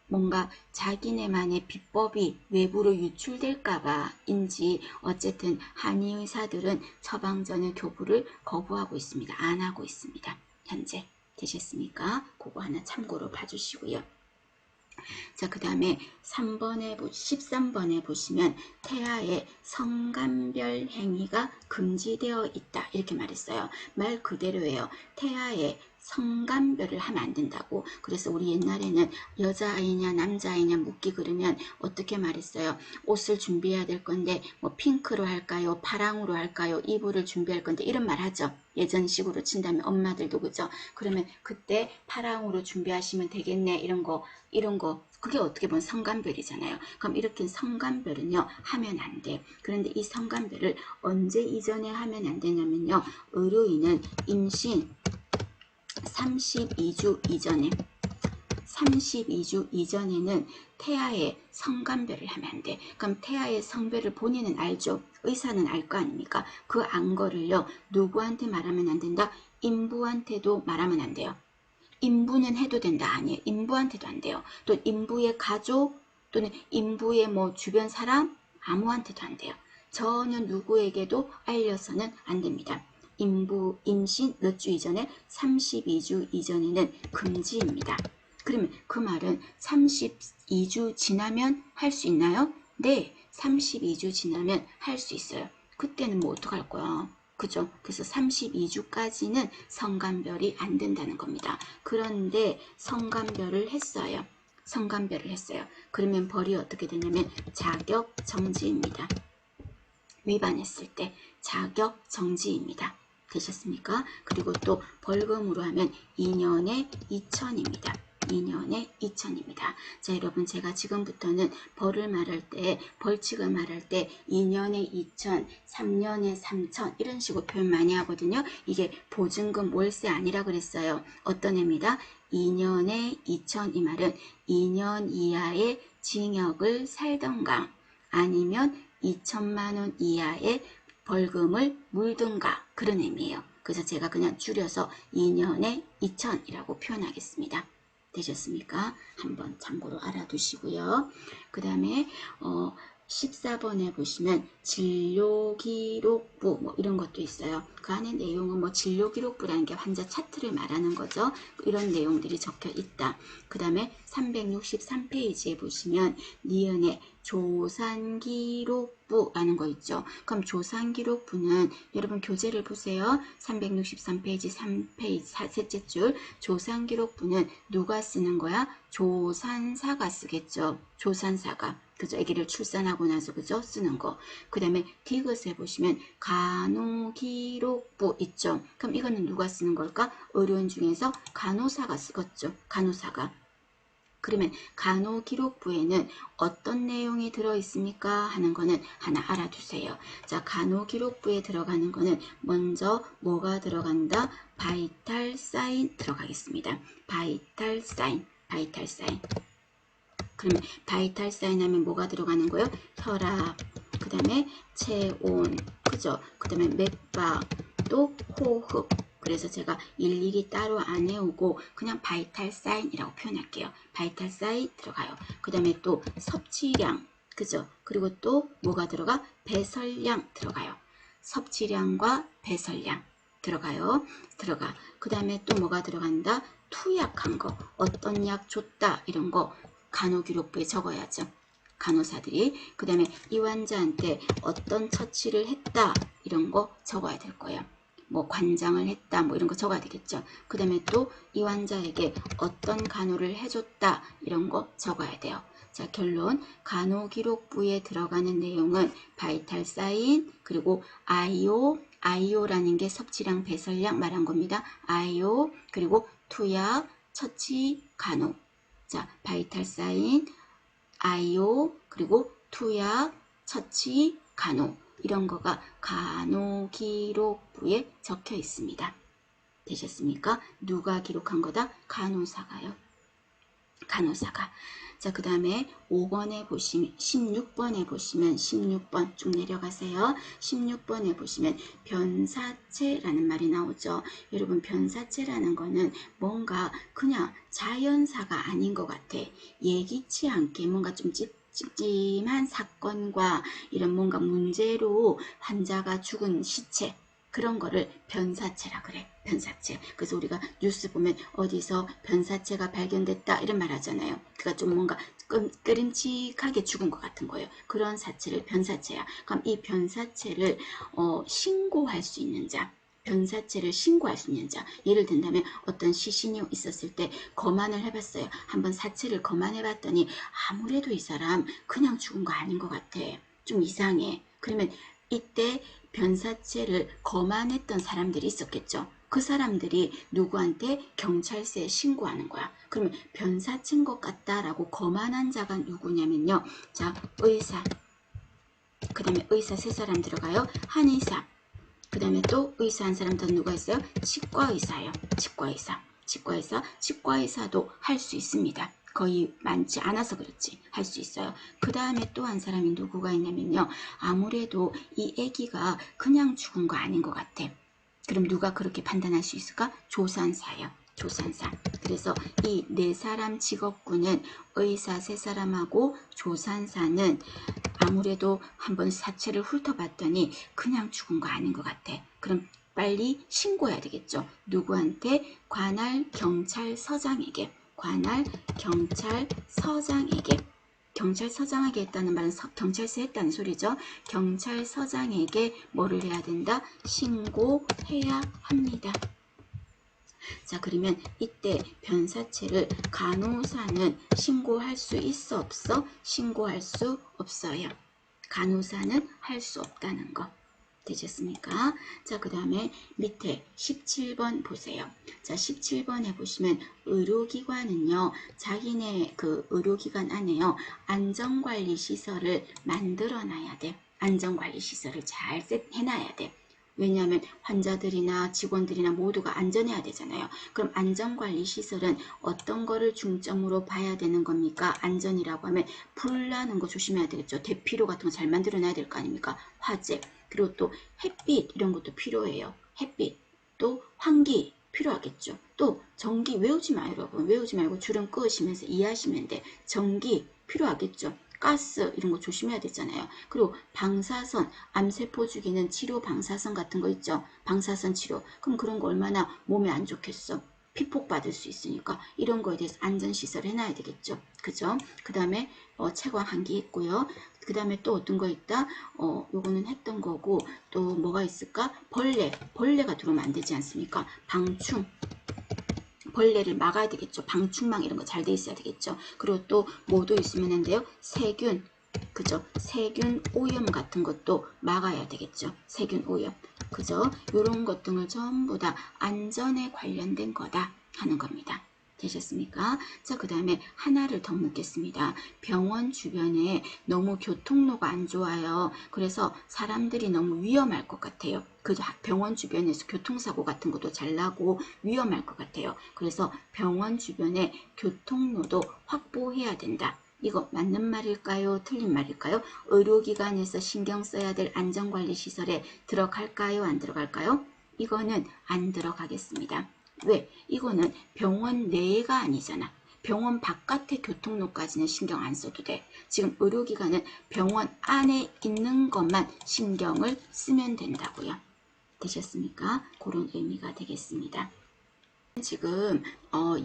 뭔가 자기네만의 비법이 외부로 유출될까봐 인지 어쨌든 한의의사들은 처방전의 교부를 거부하고 있습니다. 안 하고 있습니다. 현재. 되셨습니까? 그거 하나 참고로 봐주시고요. 자, 그 다음에 13번에 보시면 태아의 성간별 행위가 금지되어 있다 이렇게 말했어요. 말 그대로예요. 태아의 성간별을 하면 안 된다고. 그래서 우리 옛날에는 여자아이냐 남자아이냐 묻기 그러면 어떻게 말했어요? 옷을 준비해야 될 건데 뭐 핑크로 할까요? 파랑으로 할까요? 이불을 준비할 건데 이런 말 하죠. 예전식으로 친다면 엄마들도 그죠? 그러면 그때 파랑으로 준비하시면 되겠네 이런 거 그게 어떻게 보면 성간별이잖아요. 그럼 이렇게 성간별은요 하면 안 돼. 그런데 이 성간별을 언제 이전에 하면 안 되냐면요. 의료인은 임신 32주 이전에는 태아의 성간별을 하면 안 돼. 그럼 태아의 성별을 본인은 알죠. 의사는 알 거 아닙니까? 그 안 거를요 누구한테 말하면 안 된다? 인부한테도 말하면 안 돼요. 인부는 해도 된다 아니에요. 인부한테도 안 돼요. 또 인부의 가족 또는 인부의 뭐 주변 사람 아무한테도 안 돼요. 전혀 누구에게도 알려서는 안 됩니다. 인부 임신 몇 주 이전에 32주 이전에는 금지입니다. 그러면 그 말은 32주 지나면 할 수 있나요? 네, 32주 지나면 할 수 있어요. 그때는 뭐 어떡할 거야? 그죠? 그래서 32주까지는 성간별이 안 된다는 겁니다. 그런데 성간별을 했어요. 그러면 벌이 어떻게 되냐면 자격 정지입니다. 위반했을 때 자격 정지입니다. 되셨습니까? 그리고 또 벌금으로 하면 2년에 2천입니다. 2년에 2천입니다. 자, 여러분 제가 지금부터는 벌을 말할 때, 벌칙을 말할 때 2년에 2천, 3년에 3천 이런 식으로 표현 많이 하거든요. 이게 보증금 월세 아니라 그랬어요. 어떤 애입니다. 2년에 2천 이 말은 2년 이하의 징역을 살던가 아니면 2천만 원 이하의 벌금을 물든가 그런 의미예요. 그래서 제가 그냥 줄여서 2년에 2천이라고 표현하겠습니다. 되셨습니까? 한번 참고로 알아두시고요. 그 다음에 14번에 보시면 진료기록부 뭐 이런 것도 있어요. 그 안에 내용은 뭐 진료기록부라는 게 환자 차트를 말하는 거죠. 이런 내용들이 적혀 있다. 그 다음에 363페이지에 보시면 니은의 조산기록부라는 거 있죠. 그럼 조산기록부는 여러분 교재를 보세요. 363페이지 3페이지 셋째 줄 조산기록부는 누가 쓰는 거야? 조산사가 쓰겠죠. 조산사가. 그죠? 아기를 출산하고 나서 그죠? 쓰는 거. 그 다음에 디귿에 보시면 간호기록부 있죠. 그럼 이거는 누가 쓰는 걸까? 의료인 중에서 간호사가 쓰겠죠. 간호사가. 그러면 간호기록부에는 어떤 내용이 들어있습니까? 하는 거는 하나 알아두세요. 자, 간호기록부에 들어가는 거는 먼저 뭐가 들어간다? 바이탈 사인 들어가겠습니다. 바이탈 사인, 바이탈 사인. 그러면 바이탈 사인 하면 뭐가 들어가는 거예요? 혈압, 그 다음에 체온, 그죠? 그 다음에 맥박, 또 호흡. 그래서 제가 일일이 따로 안 해오고 그냥 바이탈 사인이라고 표현할게요. 바이탈 사인 들어가요. 그 다음에 또 섭취량, 그죠? 그리고 또 뭐가 들어가? 배설량 들어가요. 섭취량과 배설량 들어가요. 들어가. 그 다음에 또 뭐가 들어간다? 투약한 거, 어떤 약 줬다 이런 거 간호기록부에 적어야죠. 간호사들이. 그 다음에 이 환자한테 어떤 처치를 했다 이런 거 적어야 될 거예요. 뭐 관장을 했다 뭐 이런 거 적어야 되겠죠. 그 다음에 또 이 환자에게 어떤 간호를 해줬다 이런 거 적어야 돼요. 자, 결론. 간호기록부에 들어가는 내용은 바이탈 사인 그리고 아이오라는 게 섭취량 배설량 말한 겁니다. 아이오 그리고 투약 처치 간호. 자, 바이탈 사인, 아이오, 그리고 투약, 처치, 간호 이런 거가 간호기록부에 적혀 있습니다. 되셨습니까? 누가 기록한 거다? 간호사가요. 간호사가. 자, 그 다음에 5번에 보시면 16번에 보시면 16번 쭉 내려가세요. 16번에 보시면 변사체라는 말이 나오죠. 여러분 변사체라는 거는 뭔가 그냥 자연사가 아닌 것 같아. 예기치 않게 뭔가 좀 찝찝한 사건과 이런 뭔가 문제로 환자가 죽은 시체 그런 거를 변사체라 그래. 변사체. 그래서 우리가 뉴스 보면 어디서 변사체가 발견됐다 이런 말 하잖아요. 그가 좀 뭔가 끄림칙하게 죽은 것 같은 거예요. 그런 사체를 변사체야. 그럼 이 변사체를 신고할 수 있는 자. 변사체를 신고할 수 있는 자. 예를 든다면 어떤 시신이 있었을 때 검안을 해봤어요. 한번 사체를 검안해봤더니 아무래도 이 사람 그냥 죽은 거 아닌 것 같아. 좀 이상해. 그러면 이때 변사체를 검안했던 사람들이 있었겠죠. 그 사람들이 누구한테 경찰서에 신고하는 거야. 그러면 변사체인 것 같다라고 검안한 자가 누구냐면요. 자, 의사. 그 다음에 의사 3사람 들어가요. 한의사. 그 다음에 또 의사 한 사람 더 누가 있어요? 치과의사예요. 치과의사. 치과의사. 치과의사도 할 수 있습니다. 거의 많지 않아서 그렇지 할 수 있어요. 그 다음에 또 한 사람이 누구가 있냐면요. 아무래도 이 아기가 그냥 죽은 거 아닌 것 같아. 그럼 누가 그렇게 판단할 수 있을까? 조산사예요. 조산사. 그래서 이 4사람 직업군은 의사 3사람하고 조산사는 아무래도 한번 사체를 훑어봤더니 그냥 죽은 거 아닌 것 같아. 그럼 빨리 신고해야 되겠죠. 누구한테? 관할 경찰서장에게. 관할 경찰서장에게. 경찰서장에게 했다는 말은 경찰서에 했다는 소리죠. 경찰서장에게 뭐를 해야 된다? 신고해야 합니다. 자, 그러면 이때 변사체를 간호사는 신고할 수 있어 없어? 신고할 수 없어요. 간호사는 할 수 없다는 거. 되셨습니까? 자, 그 다음에 밑에 17번 보세요. 자, 17번에 보시면 의료기관은요, 자기네 그 의료기관 안에요, 안전관리 시설을 만들어 놔야 돼. 안전관리 시설을 잘 해놔야 돼. 왜냐하면 환자들이나 직원들이나 모두가 안전해야 되잖아요. 그럼 안전관리 시설은 어떤 거를 중점으로 봐야 되는 겁니까? 안전이라고 하면 불 나는 거 조심해야 되겠죠. 대피로 같은 거 잘 만들어 놔야 될 거 아닙니까? 화재. 그리고 또 햇빛 이런 것도 필요해요. 햇빛. 또 환기 필요하겠죠. 또 전기 외우지 마요, 여러분. 외우지 말고 줄은 끄시면서 이해하시면 돼. 전기 필요하겠죠. 가스 이런 거 조심해야 되잖아요. 그리고 방사선, 암세포 죽이는 치료 방사선 같은 거 있죠. 방사선 치료. 그럼 그런 거 얼마나 몸에 안 좋겠어. 피폭 받을 수 있으니까 이런 거에 대해서 안전시설 해놔야 되겠죠. 그죠? 그 다음에 채광한기 있고요. 그 다음에 또 어떤 거 있다? 요거는 했던 거고 또 뭐가 있을까? 벌레가 들어오면 안 되지 않습니까? 방충. 벌레를 막아야 되겠죠. 방충망 이런 거 잘 돼 있어야 되겠죠. 그리고 또 뭐도 있으면 안 돼요? 세균, 그죠? 세균 오염 같은 것도 막아야 되겠죠. 세균 오염, 그죠? 이런 것 등을 전부 다 안전에 관련된 거다 하는 겁니다. 되셨습니까? 자, 그 다음에 하나를 더 묻겠습니다. 병원 주변에 너무 교통로가 안 좋아요. 그래서 사람들이 너무 위험할 것 같아요. 그 병원 주변에서 교통사고 같은 것도 잘 나고 위험할 것 같아요. 그래서 병원 주변에 교통로도 확보해야 된다. 이거 맞는 말일까요? 틀린 말일까요? 의료기관에서 신경 써야 될 안전관리시설에 들어갈까요? 안 들어갈까요? 이거는 안 들어가겠습니다. 왜? 이거는 병원 내가 아니잖아. 병원 바깥의 교통로까지는 신경 안 써도 돼. 지금 의료기관은 병원 안에 있는 것만 신경을 쓰면 된다고요. 되셨습니까? 그런 의미가 되겠습니다. 지금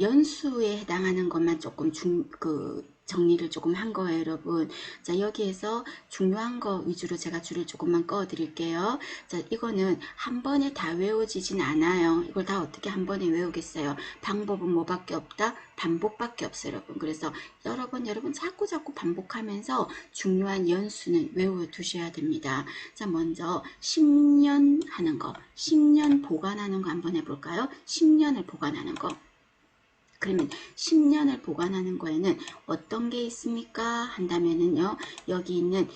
연수에 해당하는 것만 조금 정리를 조금 한 거예요, 여러분. 자, 여기에서 중요한 거 위주로 제가 줄을 조금만 꺼 드릴게요. 자, 이거는 한 번에 다 외워지진 않아요. 이걸 다 어떻게 한 번에 외우겠어요? 방법은 뭐밖에 없다? 반복밖에 없어요, 여러분. 그래서 여러 번 자꾸 반복하면서 중요한 연수는 외워두셔야 됩니다. 자, 먼저 10년 하는 거, 10년 보관하는 거 한번 해볼까요? 10년을 보관하는 거. 그러면 10년을 보관하는 거에는 어떤 게 있습니까? 한다면은요, 여기 있는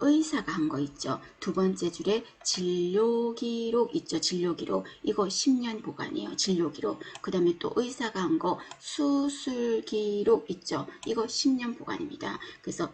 의사가 한 거 있죠. 두 번째 줄에 진료기록 있죠. 진료기록. 이거 10년 보관이에요. 진료기록. 그 다음에 또 의사가 한 거 수술기록 있죠. 이거 10년 보관입니다. 그래서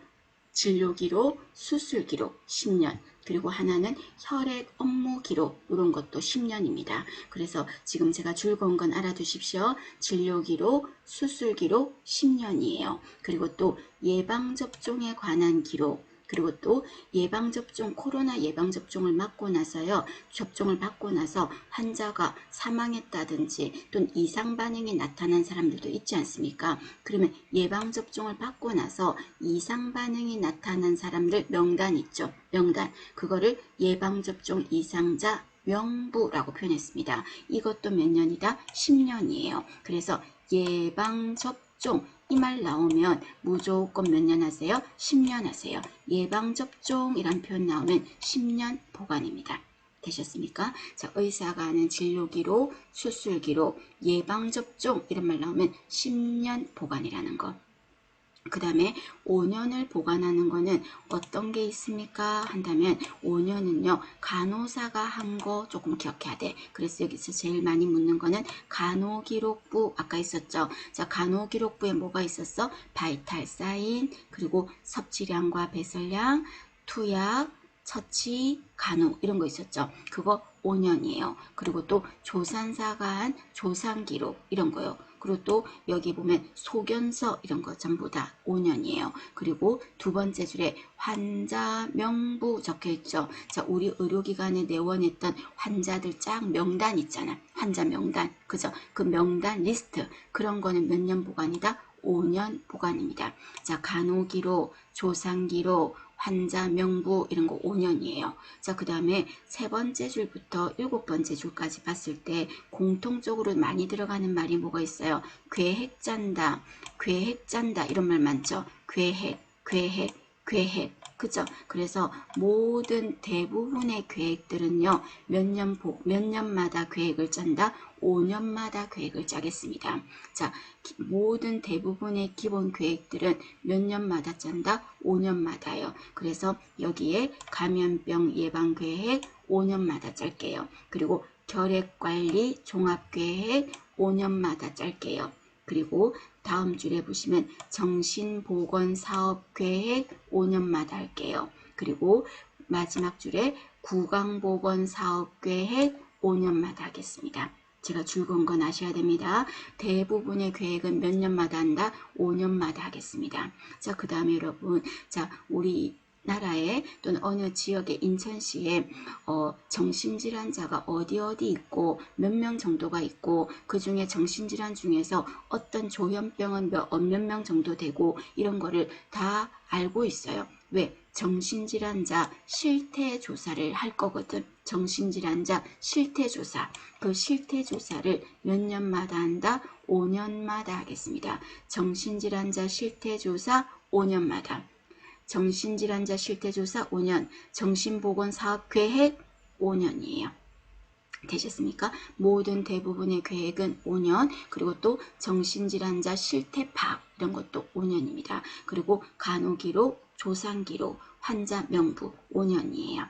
진료기록, 수술기록 10년. 그리고 하나는 혈액 업무 기록, 이런 것도 10년입니다. 그래서 지금 제가 줄 건 건 알아두십시오. 진료기록, 수술기록 10년이에요. 그리고 또 예방접종에 관한 기록, 그리고 또 예방접종, 코로나 예방접종을 맞고 나서요, 접종을 받고 나서 환자가 사망했다든지 또는 이상 반응이 나타난 사람들도 있지 않습니까? 그러면 예방접종을 받고 나서 이상 반응이 나타난 사람들 명단 있죠. 명단. 그거를 예방접종 이상자 명부라고 표현했습니다. 이것도 몇 년이다? 10년이에요. 그래서 예방접종 이 말 나오면 무조건 몇 년 하세요? 10년 하세요. 예방접종이란 표현 나오면 10년 보관입니다. 되셨습니까? 자, 의사가 하는 진료기록, 수술기록, 예방접종 이런 말 나오면 10년 보관이라는 거. 그 다음에 5년을 보관하는 거는 어떤 게 있습니까? 한다면 5년은요, 간호사가 한 거 조금 기억해야 돼. 그래서 여기서 제일 많이 묻는 거는 간호기록부, 아까 있었죠? 자, 간호기록부에 뭐가 있었어? 바이탈 사인, 그리고 섭취량과 배설량, 투약, 처치, 간호 이런 거 있었죠? 그거 5년이에요. 그리고 또 조산사가 한 조산기록 이런 거요. 그리고 또 여기 보면 소견서 이런 거 전부 다 5년이에요. 그리고 두 번째 줄에 환자 명부 적혀 있죠. 자, 우리 의료기관에 내원했던 환자들 쫙 명단 있잖아. 환자 명단. 그죠? 그 명단 리스트. 그런 거는 몇 년 보관이다? 5년 보관입니다. 자, 간호기록, 조상기록, 환자 명부 이런 거 5년이에요. 자, 그 다음에 세 번째 줄부터 일곱 번째 줄까지 봤을 때 공통적으로 많이 들어가는 말이 뭐가 있어요? 계획 짠다, 계획 짠다 이런 말 많죠? 계획, 계획, 계획. 그죠? 그래서 모든 대부분의 계획들은요, 몇 년마다 계획을 짠다? 5년마다 계획을 짜겠습니다. 자, 모든 대부분의 기본 계획들은 몇 년마다 짠다? 5년마다요. 그래서 여기에 감염병 예방 계획 5년마다 짤게요. 그리고 결핵관리 종합계획 5년마다 짤게요. 그리고 다음 줄에 보시면 정신보건사업계획 5년마다 할게요. 그리고 마지막 줄에 구강보건사업계획 5년마다 하겠습니다. 제가 줄 건 건 아셔야 됩니다. 대부분의 계획은 몇 년마다 한다? 5년마다 하겠습니다. 자, 그 다음에 여러분, 자, 우리 나라에 또는 어느 지역의 인천시에 정신질환자가 어디 있고 몇 명 정도가 있고 그 중에 정신질환 중에서 어떤 조현병은 몇 명 정도 되고 이런 거를 다 알고 있어요. 왜? 정신질환자 실태조사를 할 거거든. 정신질환자 실태조사. 그 실태조사를 몇 년마다 한다? 5년마다 하겠습니다. 정신질환자 실태조사 5년마다. 정신질환자 실태조사 5년, 정신보건사업계획 5년이에요. 되셨습니까? 모든 대부분의 계획은 5년, 그리고 또 정신질환자 실태파악 이런 것도 5년입니다. 그리고 간호기록, 조상기록, 환자 명부 5년이에요.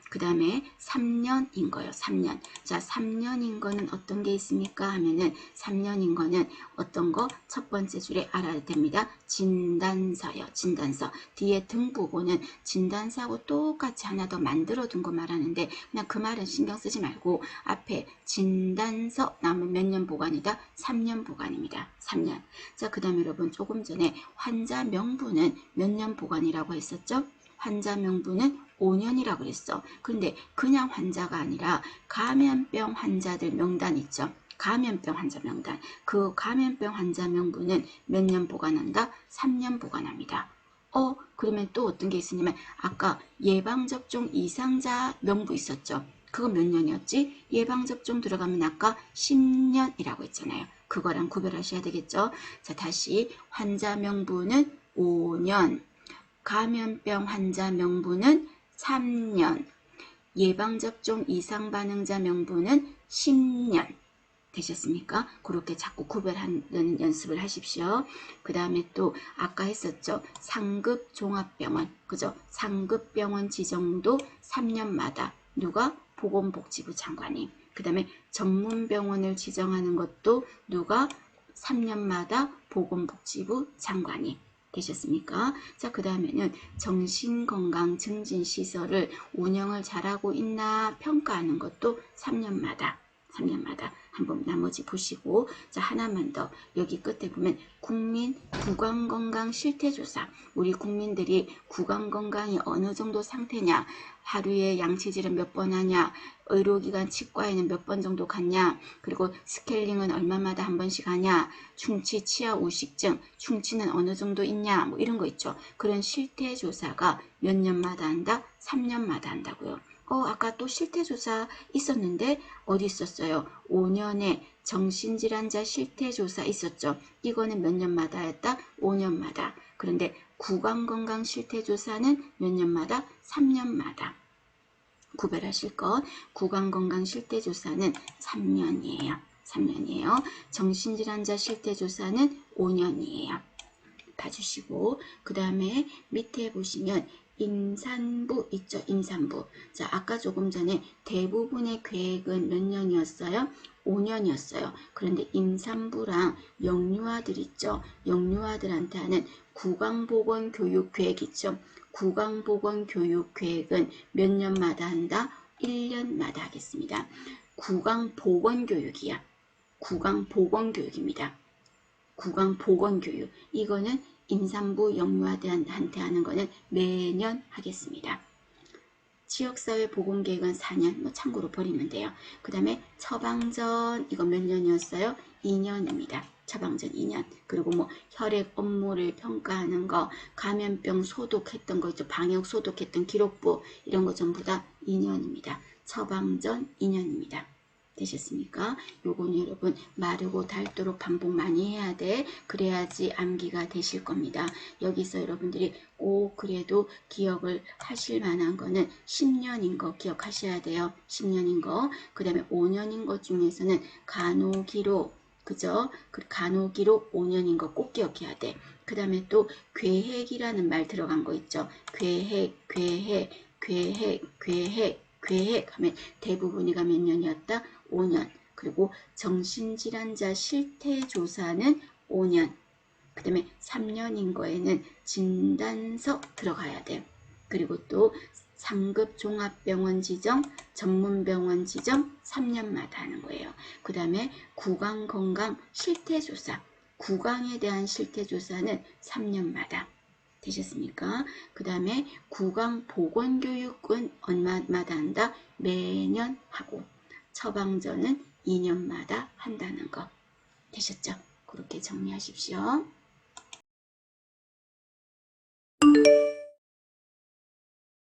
그 다음에 3년인 거예요. 3년. 자, 3년인 거는 어떤 게 있습니까? 하면은 3년인 거는 어떤 거? 첫 번째 줄에 알아야 됩니다. 진단서요. 진단서. 뒤에 등부고는 진단서하고 똑같이 하나 더 만들어 둔 거 말하는데 그냥 그 말은 신경 쓰지 말고 앞에 진단서 나오면 몇 년 보관이다? 3년 보관입니다. 3년. 자, 그 다음에 여러분 조금 전에 환자 명부는 몇 년 보관이라고 했었죠? 환자 명부는 5년이라고 그랬어. 그런데 그냥 환자가 아니라 감염병 환자들 명단 있죠. 감염병 환자 명단. 그 감염병 환자 명부는 몇 년 보관한다? 3년 보관합니다. 그러면 또 어떤 게 있으냐면 아까 예방접종 이상자 명부 있었죠. 그거 몇 년이었지? 예방접종 들어가면 아까 10년이라고 했잖아요. 그거랑 구별하셔야 되겠죠. 자, 다시 환자 명부는 5년. 감염병 환자 명부는 3년, 예방접종 이상 반응자 명부는 10년. 되셨습니까? 그렇게 자꾸 구별하는 연습을 하십시오. 그 다음에 또 아까 했었죠. 상급 종합병원, 그죠? 상급 병원 지정도 3년마다 누가? 보건복지부 장관이. 그 다음에 전문병원을 지정하는 것도 누가? 3년마다 보건복지부 장관이. 되셨습니까? 자, 그 다음에는 정신건강증진시설을 운영을 잘하고 있나 평가하는 것도 3년마다 한번 나머지 보시고, 자, 하나만 더 여기 끝에 보면 국민 구강건강 실태조사. 우리 국민들이 구강건강이 어느 정도 상태냐, 하루에 양치질은 몇 번 하냐, 의료기관 치과에는 몇 번 정도 갔냐, 그리고 스케일링은 얼마마다 한 번씩 하냐, 충치, 치아, 우식증, 충치는 어느 정도 있냐, 뭐 이런 거 있죠. 그런 실태조사가 몇 년마다 한다? 3년마다 한다고요. 아까 또 실태조사 있었는데 어디 있었어요? 5년에 정신질환자 실태조사 있었죠. 이거는 몇 년마다 했다? 5년마다. 그런데 구강건강 실태조사는 몇 년마다? 3년마다. 구별하실 것. 구강건강 실태조사는 3년이에요. 3년이에요. 정신질환자 실태조사는 5년이에요. 봐주시고, 그 다음에 밑에 보시면 임산부 있죠. 임산부. 자, 아까 조금 전에 대부분의 계획은 몇 년이었어요? 5년이었어요. 그런데 임산부랑 영유아들 있죠. 영유아들한테 하는 구강보건교육계획 있죠. 구강보건교육계획은 몇 년마다 한다? 1년마다 하겠습니다. 구강보건교육이야. 구강보건교육입니다. 구강보건교육. 이거는 임산부 영유아들한테 하는 거는 매년 하겠습니다. 지역사회 보건계획은 4년, 뭐 참고로 버리면 돼요. 그 다음에 처방전, 이거 몇 년이었어요? 2년입니다. 처방전 2년. 그리고 뭐 혈액 업무를 평가하는 거, 감염병 소독했던 거 있죠. 방역 소독했던 기록부, 이런 거 전부 다 2년입니다. 처방전 2년입니다. 되셨습니까? 요거는 여러분 마르고 닳도록 반복 많이 해야 돼. 그래야지 암기가 되실 겁니다. 여기서 여러분들이 꼭 그래도 기억을 하실 만한 거는 10년인 거 기억하셔야 돼요. 10년인 거. 그 다음에 5년인 것 중에서는 간호기로, 그죠? 그 간호기로 5년인 거 꼭 기억해야 돼. 그 다음에 또 계획이라는 말 들어간 거 있죠. 계획 하면 대부분이가 몇 년이었다? 5년. 그리고 정신질환자 실태조사는 5년. 그 다음에 3년인 거에는 진단서 들어가야 돼. 그리고 또 상급 종합병원 지정, 전문병원 지정 3년마다 하는 거예요. 그 다음에 구강건강 실태조사, 구강에 대한 실태조사는 3년마다. 되셨습니까? 그 다음에 구강보건교육은 얼마마다 한다? 매년 하고 처방전은 2년마다 한다는 거. 되셨죠? 그렇게 정리하십시오.